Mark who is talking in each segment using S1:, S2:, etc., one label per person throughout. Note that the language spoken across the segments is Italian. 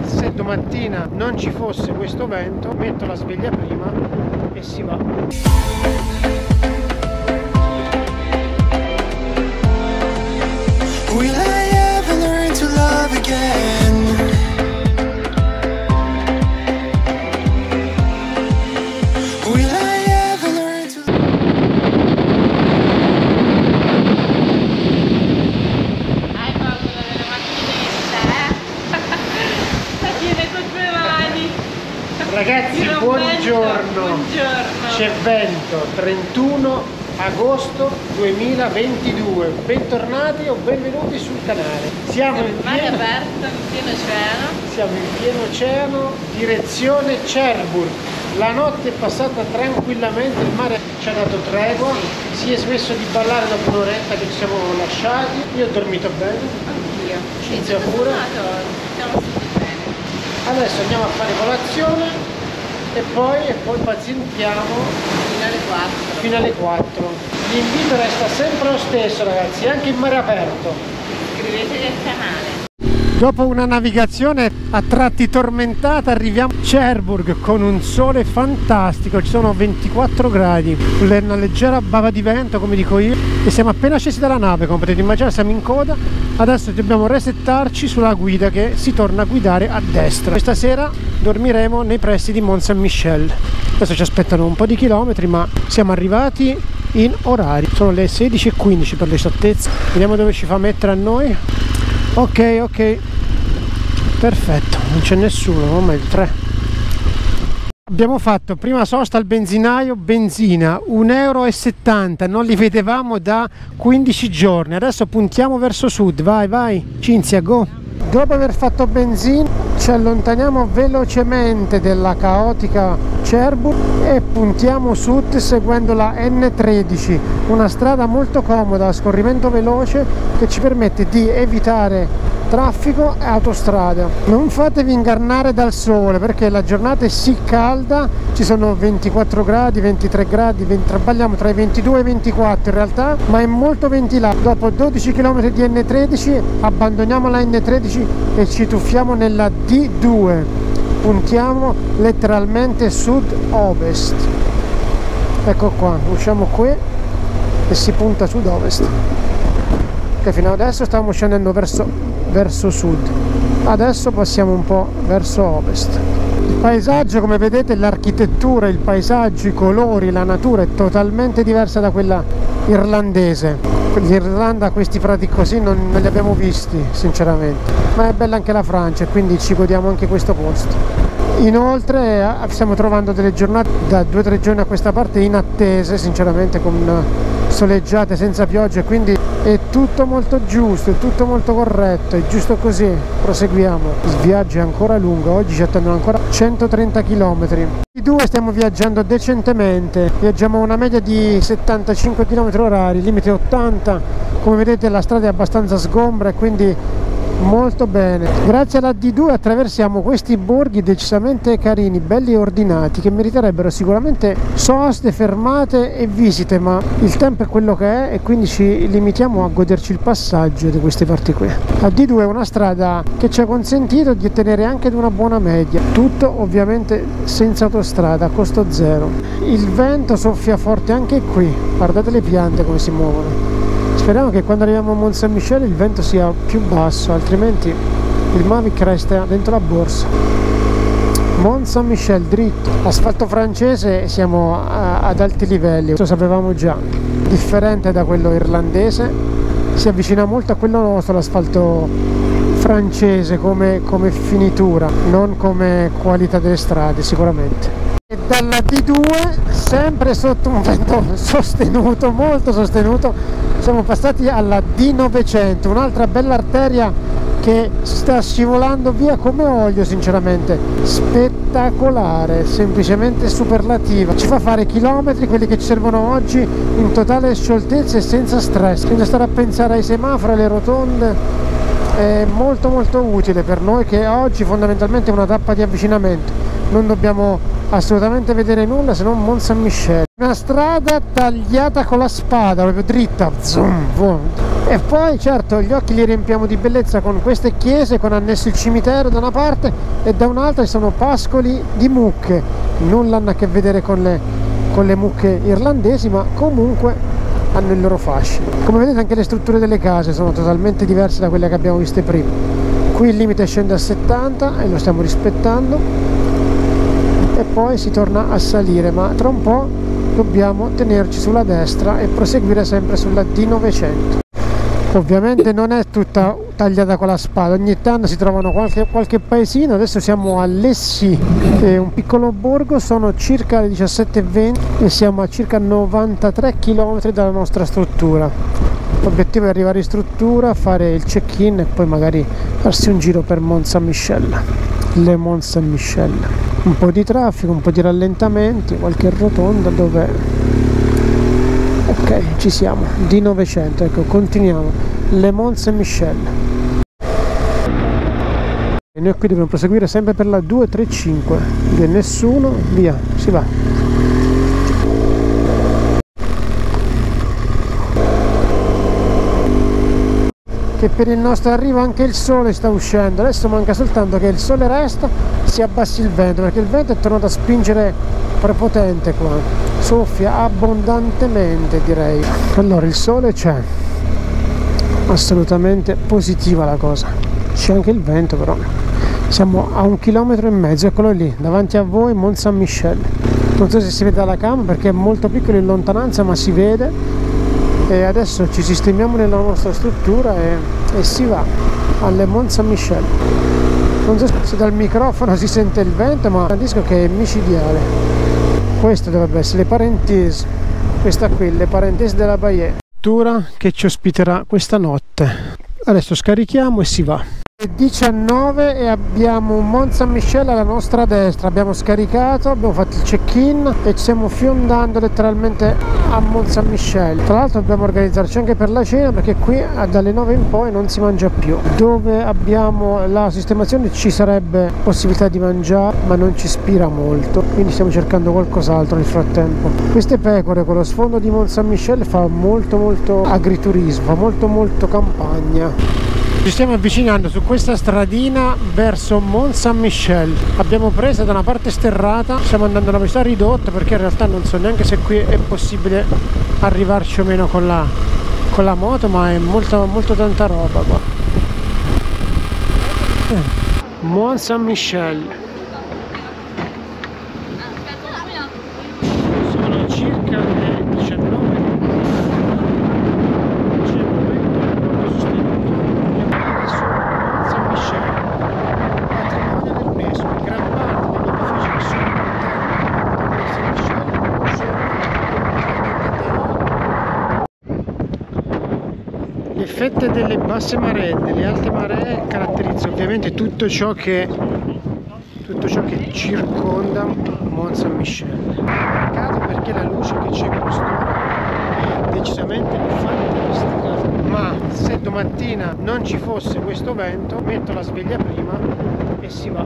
S1: Se domattina non ci fosse questo vento, metto la sveglia prima e si va.
S2: Will I ever learn to love again? Will I ever learn to...
S3: Hai paura della macchinetta, La tiene con 2 mani.
S1: Ragazzi, buongiorno.
S3: Buongiorno.
S1: C'è vento, 31 agosto 2022. Bentornati o benvenuti sul canale. Siamo in
S3: mare
S1: pieno,
S3: aperto, in pieno oceano.
S1: siamo in pieno oceano, direzione Cherbourg. La notte è passata tranquillamente, il mare ci ha dato tregua, si è smesso di ballare dopo un'oretta che ci siamo lasciati. Io ho dormito bene.
S3: Anch'io.
S1: Cinzia pure.
S3: Siamo stati bene.
S1: Adesso andiamo a fare colazione e poi pazientiamo
S3: Fino alle 4.
S1: fino alle 4. L'invito resta sempre lo stesso, ragazzi, anche in mare aperto.
S3: Iscrivetevi al canale.
S1: Dopo una navigazione a tratti tormentata arriviamo a Cherbourg con un sole fantastico, ci sono 24 gradi, una leggera bava di vento come dico io e siamo appena scesi dalla nave, come potete immaginare siamo in coda, adesso dobbiamo resettarci sulla guida che si torna a guidare a destra. Questa sera dormiremo nei pressi di Mont Saint-Michel, adesso ci aspettano un po' di chilometri ma siamo arrivati in orario, sono le 16:15 per l'esattezza, vediamo dove ci fa mettere a noi. Ok, perfetto, non c'è nessuno, o meglio 3. Abbiamo fatto prima sosta al benzinaio, benzina 1,70 €, non li vedevamo da 15 giorni, adesso puntiamo verso sud, vai Cinzia, go! Dopo aver fatto benzina ci allontaniamo velocemente dalla caotica Cherbourg e puntiamo sud seguendo la N13, una strada molto comoda a scorrimento veloce che ci permette di evitare traffico e autostrada. Non fatevi ingannare dal sole perché la giornata è sì calda, ci sono 24 gradi, 23 gradi, sbagliamo tra i 22 e i 24 in realtà, ma è molto ventilato. Dopo 12 km di N13 abbandoniamo la N13 e ci tuffiamo nella D2, puntiamo letteralmente sud-ovest. Ecco qua, usciamo qui e si punta sud-ovest. Che fino adesso stavamo scendendo verso sud, adesso passiamo un po' verso ovest. Il paesaggio, come vedete, l'architettura, il paesaggio, i colori, la natura è totalmente diversa da quella irlandese. L'Irlanda questi prati così non li abbiamo visti sinceramente, ma è bella anche la Francia e quindi ci godiamo anche questo posto. Inoltre stiamo trovando delle giornate da 2 o 3 giorni a questa parte inattese sinceramente, con soleggiate senza pioggia, quindi è tutto molto giusto, è tutto molto corretto, è giusto così. Proseguiamo, il viaggio è ancora lungo, oggi ci attendono ancora 130 km. I due stiamo viaggiando decentemente, viaggiamo a una media di 75 km/h, limite 80, come vedete la strada è abbastanza sgombra e quindi molto bene. Grazie alla D2 attraversiamo questi borghi decisamente carini, belli e ordinati, che meriterebbero sicuramente soste, fermate e visite, ma il tempo è quello che è e quindi ci limitiamo a goderci il passaggio di queste parti qui. La D2 è una strada che ci ha consentito di ottenere anche ad una buona media, tutto ovviamente senza autostrada, a costo zero. Il vento soffia forte anche qui, guardate le piante come si muovono. Speriamo che quando arriviamo a Mont Saint-Michel il vento sia più basso, altrimenti il Mavic resta dentro la borsa. Mont Saint-Michel dritto, asfalto francese, siamo ad alti livelli, lo sapevamo già, differente da quello irlandese, si avvicina molto a quello nostro, l'asfalto francese come finitura, non come qualità delle strade sicuramente. E dalla D2, sempre sotto un vento sostenuto, molto sostenuto, siamo passati alla D900, un'altra bella arteria che sta scivolando via come olio sinceramente, spettacolare, semplicemente superlativa, ci fa fare chilometri, quelli che ci servono oggi, in totale scioltezza e senza stress, senza stare a pensare ai semafori, alle rotonde. È molto utile per noi che oggi fondamentalmente è una tappa di avvicinamento, non dobbiamo assolutamente vedere nulla se non Mont Saint-Michel, una strada tagliata con la spada, proprio dritta, zoom, E poi certo gli occhi li riempiamo di bellezza con queste chiese, con annesso il cimitero da una parte e da un'altra ci sono pascoli di mucche, nulla hanno a che vedere con le mucche irlandesi, ma comunque hanno il loro fascino. Come vedete anche le strutture delle case sono totalmente diverse da quelle che abbiamo viste prima. Qui il limite scende a 70 e lo stiamo rispettando e poi si torna a salire, ma tra un po' dobbiamo tenerci sulla destra e proseguire sempre sulla D900. Ovviamente non è tutta tagliata con la spada, ogni tanto si trovano qualche paesino. Adesso siamo a Lessì, è un piccolo borgo, sono circa le 17:20 e siamo a circa 93 km dalla nostra struttura. L'obiettivo è arrivare in struttura, fare il check-in e poi magari farsi un giro per Mont Saint-Michel, le Mont Saint-Michel. Un po' di traffico, un po' di rallentamenti, qualche rotonda dove... Ok, ci siamo, D900, ecco, continuiamo, Le Mont Saint-Michel. E noi qui dobbiamo proseguire sempre per la 235, di nessuno, via, si va. Che per il nostro arrivo anche il sole sta uscendo, adesso manca soltanto che il sole resta, si abbassi il vento, perché il vento è tornato a spingere prepotente qua, soffia abbondantemente direi. Allora il sole c'è, assolutamente positiva la cosa, c'è anche il vento però. Siamo a 1,5 km, eccolo lì, davanti a voi Mont Saint-Michel. Non so se si vede dalla camera perché è molto piccolo in lontananza, ma si vede. E adesso ci sistemiamo nella nostra struttura e si va alle Mont Saint-Michel. Non so se dal microfono si sente il vento, ma capisco che è micidiale. Questo dovrebbe essere le Parentesi, questa qui, le Parentesi della Baie. Struttura che ci ospiterà questa notte. Adesso scarichiamo e si va. È 19 e abbiamo un Mont Saint-Michel alla nostra destra, abbiamo scaricato, abbiamo fatto il check-in e ci stiamo fiondando letteralmente a Mont Saint-Michel. Tra l'altro dobbiamo organizzarci anche per la cena perché qui dalle 9 in poi non si mangia più. Dove abbiamo la sistemazione ci sarebbe possibilità di mangiare, ma non ci ispira molto, quindi stiamo cercando qualcos'altro nel frattempo. Queste pecore con lo sfondo di Mont Saint-Michel fa molto agriturismo, fa molto campagna. Ci stiamo avvicinando su questa stradina verso Mont Saint-Michel. Abbiamo preso da una parte sterrata, stiamo andando a una velocità ridotta perché in realtà non so neanche se qui è possibile arrivarci o meno con la moto, ma è molto tanta roba qua. Mont Saint-Michel. Sono circa le 19. L'effetto delle basse maree e delle alte maree caratterizza ovviamente tutto ciò che circonda Mont Saint-Michel. Peccato perché la luce che c'è in quest'ora è decisamente fantastica, ma se domattina non ci fosse questo vento metto la sveglia prima e si va.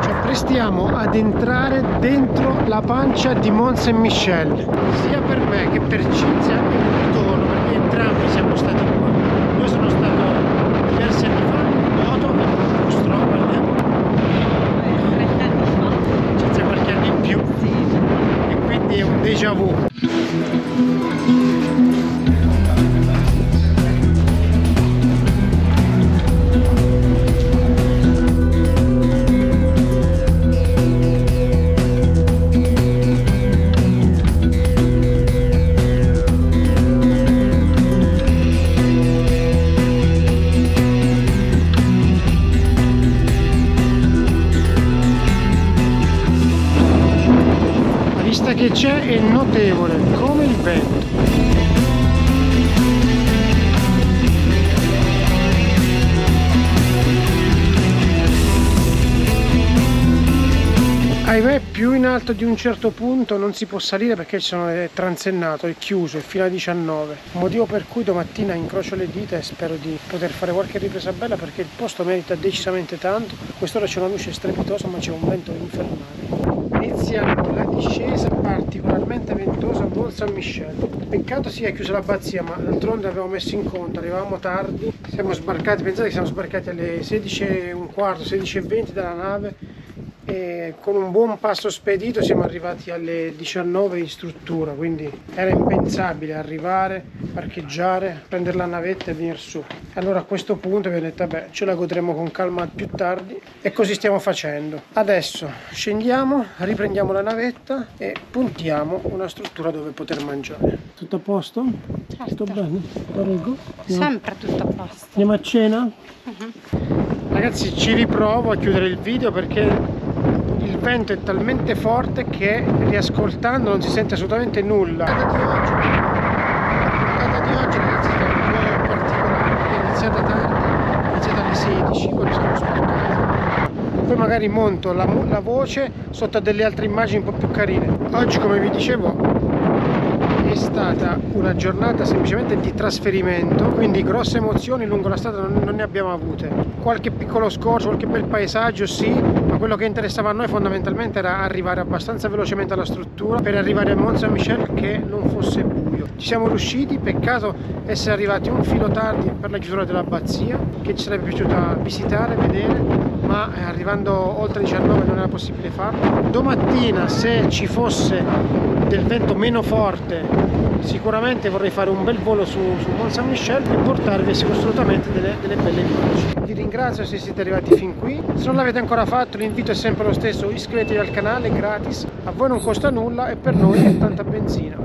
S1: Ci apprestiamo ad entrare dentro la pancia di Mont Saint-Michel, sia per me che per Cinzia è un ritorno perché entrambi siamo stati qua. Io sono stato diversi anni fa in moto, in Ostrogo all'epoca.
S3: 30 anni fa.
S1: Cinzia qualche anno in più.
S3: Sì.
S1: E quindi è un déjà vu. Che c'è è notevole come il vento. Ahimè, più in alto di un certo punto non si può salire perché ci sono le transennato, è chiuso, è fino alle 19, motivo per cui domattina incrocio le dita e spero di poter fare qualche ripresa bella perché il posto merita decisamente tanto. Quest'ora c'è una luce strepitosa ma c'è un vento infernale. iniziamo la discesa particolarmente ventosa a Mont Saint-Michel. Peccato sia chiusa l'abbazia, ma d'altronde avevamo messo in conto, arrivavamo tardi, siamo sbarcati, pensate che siamo sbarcati alle 16:15, 16:20 dalla nave, e con un buon passo spedito siamo arrivati alle 19 in struttura, quindi era impensabile arrivare, parcheggiare, prendere la navetta e venire su. Allora a questo punto abbiamo detto vabbè, ce la godremo con calma più tardi, e così stiamo facendo. Adesso scendiamo, riprendiamo la navetta e puntiamo una struttura dove poter mangiare. Tutto a posto?
S3: Certo.
S1: Tutto bene? Prego.
S3: Sempre tutto a posto.
S1: Andiamo a cena? Ragazzi, ci riprovo a chiudere il video perché il vento è talmente forte che riascoltando non si sente assolutamente nulla. La puntata di oggi ragazzi è un po' particolare perché è iniziata tardi, è iniziata alle 16 quando siamo sbarcati. Poi magari monto la voce sotto a delle altre immagini un po' più carine. Oggi, come vi dicevo, è stata una giornata semplicemente di trasferimento, quindi grosse emozioni lungo la strada non ne abbiamo avute. Qualche piccolo scorcio, qualche bel paesaggio sì, ma quello che interessava a noi fondamentalmente era arrivare abbastanza velocemente alla struttura per arrivare a Mont Saint-Michel che non fosse buio. Ci siamo riusciti, peccato essere arrivati un filo tardi per la chiusura dell'abbazia, che ci sarebbe piaciuta visitare, vedere, ma arrivando oltre 19 non era possibile farlo. Domattina, se ci fosse del vento meno forte, sicuramente vorrei fare un bel volo su Mont Saint-Michel e portarvi assolutamente delle belle immagini. Vi ringrazio se siete arrivati fin qui, se non l'avete ancora fatto l'invito è sempre lo stesso: iscrivetevi al canale, gratis, a voi non costa nulla e per noi è tanta benzina.